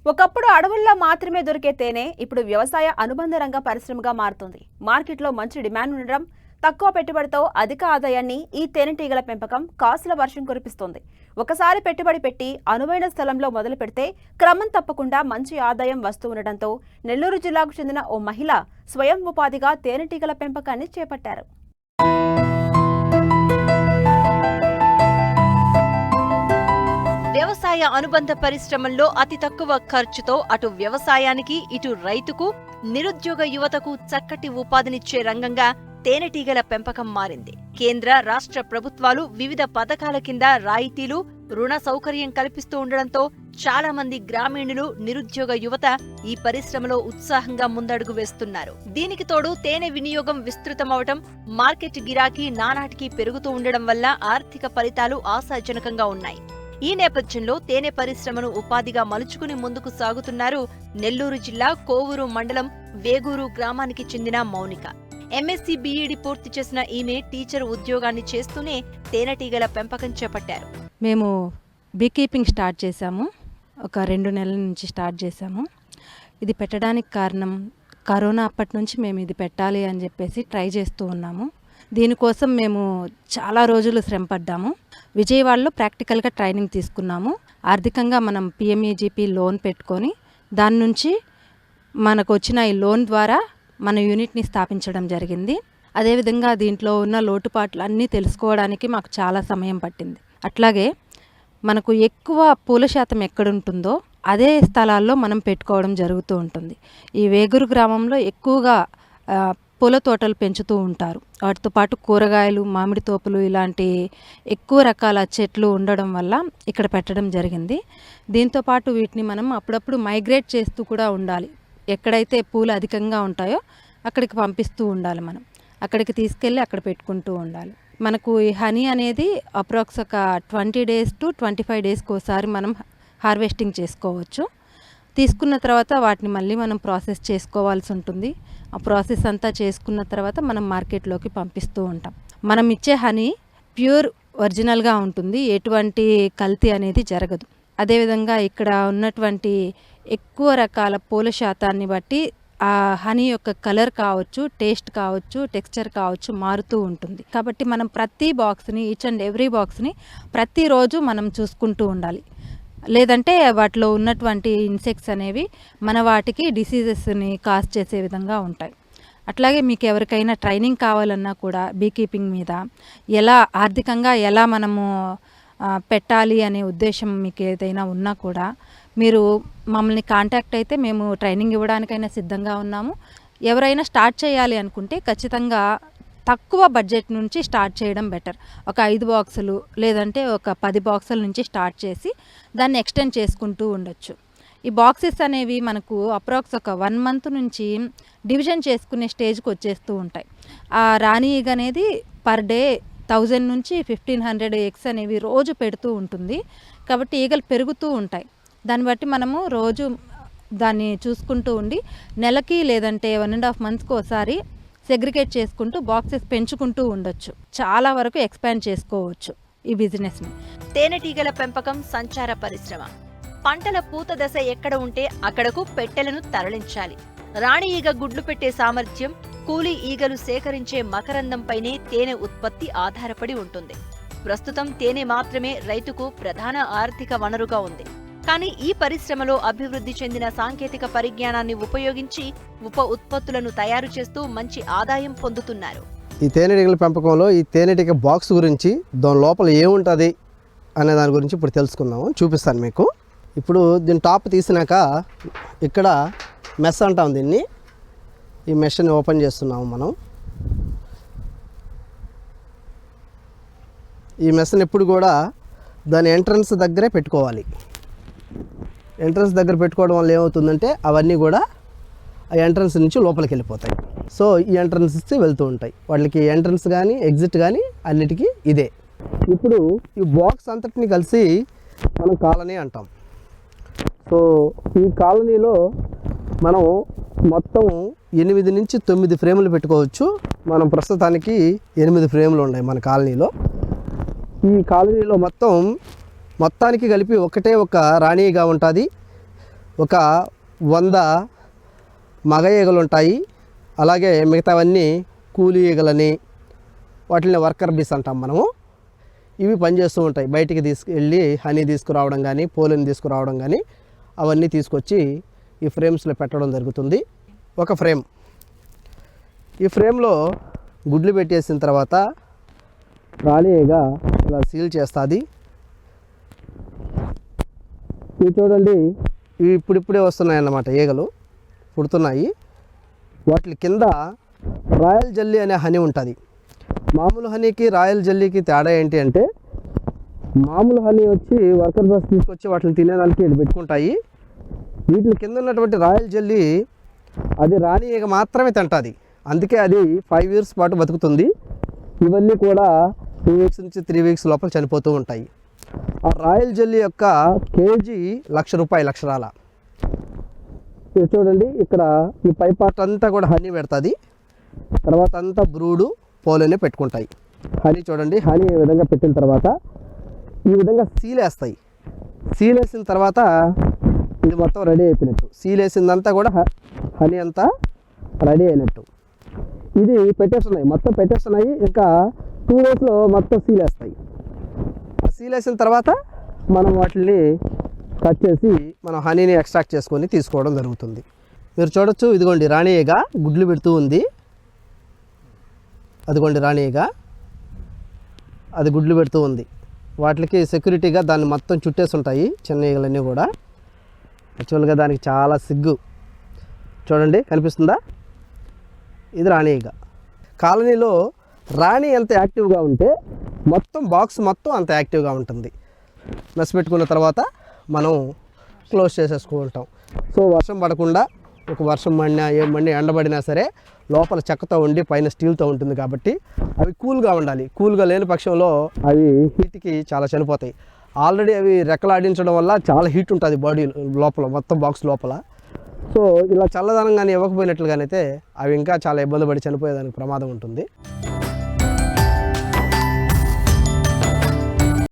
ఒకప్పుడు అడవుల్లో మాత్రమే దొరికే తేనె ఇప్పుడు వ్యవసాయ అనుబంధ రంగ పరిశ్రమగా మారుతుంది. మార్కెట్లో మంచి డిమాండ్ ఉండడం, తక్కువ పెట్టుబడితో అధిక ఆదాయాన్ని ఈ తేనెటీగల పెంపకం కాసుల వర్షం కురిపిస్తుంది. ఒకసారి పెట్టుబడి పెట్టి అనువైన స్థలంలో మొదలు పెడితే క్రమం తప్పకుండా మంచి ఆదాయం వస్తూ ఉండడంతో నెల్లూరు జిల్లాకు చెందిన ఓ మహిళ స్వయం ఉపాధిగా తేనెటీగల పెంపకాన్ని చేపట్టారు. వ్యవసాయ అనుబంధ పరిశ్రమల్లో అతి తక్కువ ఖర్చుతో అటు వ్యవసాయానికి ఇటు రైతుకు నిరుద్యోగ యువతకు చక్కటి ఉపాధినిచ్చే రంగంగా తేనెటీగల పెంపకం మారింది. కేంద్ర రాష్ట్ర ప్రభుత్వాలు వివిధ పథకాల కింద రాయితీలు, రుణ సౌకర్యం కల్పిస్తూ ఉండడంతో చాలా మంది గ్రామీణులు, నిరుద్యోగ యువత ఈ పరిశ్రమలో ఉత్సాహంగా ముందడుగు వేస్తున్నారు. దీనికి తోడు తేనె వినియోగం విస్తృతమవటం, మార్కెట్ గిరాకీ నానాటికి పెరుగుతూ ఉండడం వల్ల ఆర్థిక ఫలితాలు ఆశాజనకంగా ఉన్నాయి. ఈ నేపథ్యంలో తేనె పరిశ్రమను ఉపాధిగా మలుచుకుని ముందుకు సాగుతున్నారు నెల్లూరు జిల్లా కోవూరు మండలం వేగూరు గ్రామానికి చెందిన మౌనిక. ఎంఎస్సీ బీఈడీ పూర్తి చేసిన ఈమె టీచర్ ఉద్యోగాన్ని చేస్తూనే తేనెటీగల పెంపకం చేపట్టారు. మేము బీకీపింగ్ స్టార్ట్ చేశాము. ఒక 2 నెలల నుంచి స్టార్ట్ చేశాము. ఇది పెట్టడానికి కారణం కరోనా అప్పటి నుంచి మేము ఇది పెట్టాలి అని చెప్పేసి ట్రై చేస్తూ ఉన్నాము. దీనికోసం మేము చాలా రోజులు శ్రమపడ్డాము. విజయవాడలో ప్రాక్టికల్గా ట్రైనింగ్ తీసుకున్నాము. ఆర్థికంగా మనం పిఎంఈజీపీ లోన్ పెట్టుకొని దాని నుంచి మనకు వచ్చిన ఈ లోన్ ద్వారా మన యూనిట్ని స్థాపించడం జరిగింది. అదేవిధంగా దీంట్లో ఉన్న లోటుపాట్లు అన్నీ తెలుసుకోవడానికి మాకు చాలా సమయం పట్టింది. అట్లాగే మనకు ఎక్కువ పూల శాతం ఎక్కడుంటుందో అదే స్థలాల్లో మనం పెట్టుకోవడం జరుగుతూ ఉంటుంది. ఈ వేగూరు గ్రామంలో ఎక్కువగా పూల తోటలు పెంచుతూ ఉంటారు. వాటితో పాటు కూరగాయలు, మామిడి తోపులు ఇలాంటి ఎక్కువ రకాల చెట్లు ఉండడం వల్ల ఇక్కడ పెట్టడం జరిగింది. దీంతో పాటు వీటిని మనం అప్పుడప్పుడు మైగ్రేట్ చేస్తూ కూడా ఉండాలి. ఎక్కడైతే పూలు అధికంగా ఉంటాయో అక్కడికి పంపిస్తూ ఉండాలి. మనం అక్కడికి తీసుకెళ్ళి అక్కడ పెట్టుకుంటూ ఉండాలి. మనకు ఈ హనీ అనేది అప్రాక్స్ ఒక 20 days to 25 daysకి ఒకసారి మనం హార్వెస్టింగ్ చేసుకోవచ్చు. తీసుకున్న తర్వాత వాటిని మళ్ళీ మనం ప్రాసెస్ చేసుకోవాల్సి ఉంటుంది. ఆ ప్రాసెస్ అంతా చేసుకున్న తర్వాత మనం మార్కెట్లోకి పంపిస్తూ ఉంటాం. మనం ఇచ్చే హనీ ప్యూర్ ఒరిజినల్గా ఉంటుంది. ఎటువంటి కల్తీ అనేది జరగదు. అదేవిధంగా ఇక్కడ ఉన్నటువంటి ఎక్కువ రకాల పూల శాతాన్ని బట్టి ఆ హనీ యొక్క కలర్ కావచ్చు, టేస్ట్ కావచ్చు, టెక్స్చర్ కావచ్చు మారుతూ ఉంటుంది. కాబట్టి మనం ప్రతి బాక్స్ని, ఈచ్ అండ్ ఎవ్రీ బాక్స్ని ప్రతిరోజు మనం చూసుకుంటూ ఉండాలి. లేదంటే వాటిలో ఉన్నటువంటి ఇన్సెక్ట్స్ అనేవి మన వాటికి డిసీజెస్ని కాజ్ చేసే విధంగా ఉంటాయి. అట్లాగే మీకు ఎవరికైనా ట్రైనింగ్ కావాలన్నా కూడా బీకీపింగ్ మీద ఆర్థికంగా ఎలా మనము పెట్టాలి అనే ఉద్దేశం మీకు ఏదైనా ఉన్నా కూడా మీరు మమ్మల్ని కాంటాక్ట్ అయితే మేము ట్రైనింగ్ ఇవ్వడానికైనా సిద్ధంగా ఉన్నాము. ఎవరైనా స్టార్ట్ చేయాలి అనుకుంటే ఖచ్చితంగా తక్కువ బడ్జెట్ నుంచి స్టార్ట్ చేయడం బెటర్. ఒక 5 బాక్సులు లేదంటే ఒక 10 బాక్సుల నుంచి స్టార్ట్ చేసి దాన్ని ఎక్స్టెండ్ చేసుకుంటూ ఉండొచ్చు. ఈ బాక్సెస్ అనేవి మనకు అప్రాక్స్ ఒక 1 month నుంచి డివిజన్ చేసుకునే స్టేజ్కి వచ్చేస్తూ ఉంటాయి. ఆ రాణి ఈగ అనేది పర్ డే 1000 నుంచి 1500 ఎగ్స్ అనేవి రోజు పెడుతూ ఉంటుంది. కాబట్టి ఈగలు పెరుగుతూ ఉంటాయి. దాన్ని బట్టి మనము రోజు దాన్ని చూసుకుంటూ ఉండి నెలకి లేదంటే 1.5 monthsకి ఒకసారి సెగ్రిగేట్ చేసుకుంటూ బాక్సెస్ పెంచుకుంటూ ఉండొచ్చు. చాలా వరకు ఎక్స్పాండ్ చేసుకోవచ్చు ఈ బిజినెస్ని. తేనెటీగల పెంపకం సంచార పరిశ్రమ. పంటల పూత దశ ఎక్కడ ఉంటే అక్కడకు పెట్టెలను తరలించాలి. రాణి ఈగ గుడ్లు పెట్టే సామర్థ్యం, కూలీ ఈగలు సేకరించే మకరందంపైనే తేనె ఉత్పత్తి ఆధారపడి ఉంటుంది. ప్రస్తుతం తేనె మాత్రమే రైతుకు ప్రధాన ఆర్థిక వనరుగా ఉంది. కానీ ఈ పరిశ్రమలో అభివృద్ధి చెందిన సాంకేతిక పరిజ్ఞానాన్ని ఉపయోగించి ఉప ఉత్పత్తులను తయారు చేస్తూ మంచి ఆదాయం పొందుతున్నారు. ఈ తేనెటీగల పెంపకంలో ఈ తేనెటీగ బాక్స్ గురించి, దాని లోపల ఏముంటుంది అనే దాని గురించి ఇప్పుడు తెలుసుకుందాము. చూపిస్తాను మీకు. ఇప్పుడు దీని టాప్ తీసినాక ఇక్కడ మెష్ అంటాం దీన్ని. ఈ మెష్ని ఓపెన్ చేస్తున్నాము మనం. ఈ మెష్ని ఎప్పుడు కూడా దాని ఎంట్రన్స్ దగ్గరే పెట్టుకోవాలి. ఎంట్రన్స్ దగ్గర పెట్టుకోవడం వల్ల ఏమవుతుందంటే అవన్నీ కూడా ఆ ఎంట్రన్స్ నుంచి లోపలికి వెళ్ళిపోతాయి. సో ఈ ఎంట్రన్స్ వెళ్తూ ఉంటాయి. వాళ్ళకి ఎంట్రన్స్ కానీ ఎగ్జిట్ కానీ అన్నిటికీ ఇదే. ఇప్పుడు ఈ బాక్స్ అంతటిని కలిసి మనం కాలనీ అంటాం. సో ఈ కాలనీలో మనం మొత్తం 8 నుంచి 9 ఫ్రేములు పెట్టుకోవచ్చు. మనం ప్రస్తుతానికి 8 ఫ్రేములు ఉన్నాయి మన కాలనీలో. ఈ కాలనీలో మొత్తానికి కలిపి ఒకటే ఒక రాణిగా ఉంటుంది. ఒక 100 మగ ఈగలు ఉంటాయి. అలాగే మిగతావన్నీ కూలి ఈగలని, వాటిని వర్కర్ బీస్ అంటాం మనము. ఇవి పనిచేస్తూ ఉంటాయి. బయటికి తీసుకెళ్ళి హనీ తీసుకురావడం కానీ, పోలిని తీసుకురావడం కానీ అవన్నీ తీసుకొచ్చి ఈ ఫ్రేమ్స్లో పెట్టడం జరుగుతుంది. ఒక ఫ్రేమ్, ఈ ఫ్రేమ్లో గుడ్లు పెట్టేసిన తర్వాత రాణి ఈగ ఇలా సీల్ చేస్తుంది. ఇవి చూడండి, ఇవి ఇప్పుడిప్పుడే వస్తున్నాయి అన్నమాట, ఈగలు పుడుతున్నాయి. వాటి కింద రాయల్ జెల్లీ అనే హనీ ఉంటుంది. మామూలు హనీకి రాయల్ జెల్లీకి తేడా ఏంటి అంటే, మామూలు హనీ వచ్చి వర్కర్ బస్ తీసుకొచ్చి వాటిని తినేదానికి ఇది పెట్టుకుంటాయి. వీటి కింద ఉన్నటువంటి రాయల్ జెల్లీ అది రాణి ఈగ మాత్రమే తింటుంది. అందుకే అది 5 years పాటు బతుకుతుంది. ఇవన్నీ కూడా 2 weeks నుంచి 3 weeks లోపల చనిపోతూ ఉంటాయి. ఆ రాయల్ జెల్లీ యొక్క కేజీ ₹1,00,000 అక్షరాల. ఇది చూడండి, ఇక్కడ ఈ పై పార్ట్ అంతా కూడా హనీ పెడుతుంది. తర్వాత అంతా బ్రూడు పోలేనే పెట్టుకుంటాయి. హనీ చూడండి, హనీ ఈ విధంగా పెట్టిన తర్వాత ఈ విధంగా సీలేస్తాయి. సీలేసిన తర్వాత ఇది మొత్తం రెడీ అయిపోయినట్టు. సీలేసిందంతా కూడా హనీ అంతా రెడీ అయినట్టు. ఇది పెట్టేస్తున్నాయి, మొత్తం పెట్టేస్తున్నాయి. ఇంకా 2 daysలో మొత్తం సీలేస్తాయి. ఆ సీలేసిన తర్వాత మనం వాటిని కట్ చేసి మనం హనీని ఎక్స్ట్రాక్ట్ చేసుకొని తీసుకోవడం జరుగుతుంది. మీరు చూడొచ్చు, ఇదిగోండి రాణి ఈగ గుడ్లు పెడుతూ ఉంది. అదిగోండి రాణి ఈగ, అది గుడ్లు పెడుతూ ఉంది. వాటికి సెక్యూరిటీగా దాన్ని మొత్తం చుట్టేసి ఉంటాయి చిన్న ఈగలన్నీ కూడా. యాక్చువల్గా దానికి చాలా సిగ్గు. చూడండి, కనిపిస్తుందా? ఇది రాణి ఈగ. కాలనీలో రాణి ఎంత యాక్టివ్గా ఉంటే మొత్తం బాక్స్ మొత్తం అంత యాక్టివ్గా ఉంటుంది. మెస్ పెట్టుకున్న తర్వాత మనం క్లోజ్ చేసేసుకుంటాం. సో వర్షం పడకుండా, ఒక వర్షం పడినా ఏం పడినా ఎండబడినా సరే లోపల చెక్కతో ఉండి పైన స్టీల్తో ఉంటుంది కాబట్టి అవి కూల్గా ఉండాలి. కూల్గా లేని పక్షంలో అవి హీట్కి చాలా చనిపోతాయి. ఆల్రెడీ అవి రెక్కలాడించడం వల్ల చాలా హీట్ ఉంటుంది బాడీ లోపల, మొత్తం బాక్స్ లోపల. సో ఇలా చల్లదనంగానే ఇవ్వకపోయినట్లుగానైతే అవి ఇంకా చాలా ఇబ్బంది పడి చనిపోయేదానికి ప్రమాదం ఉంటుంది.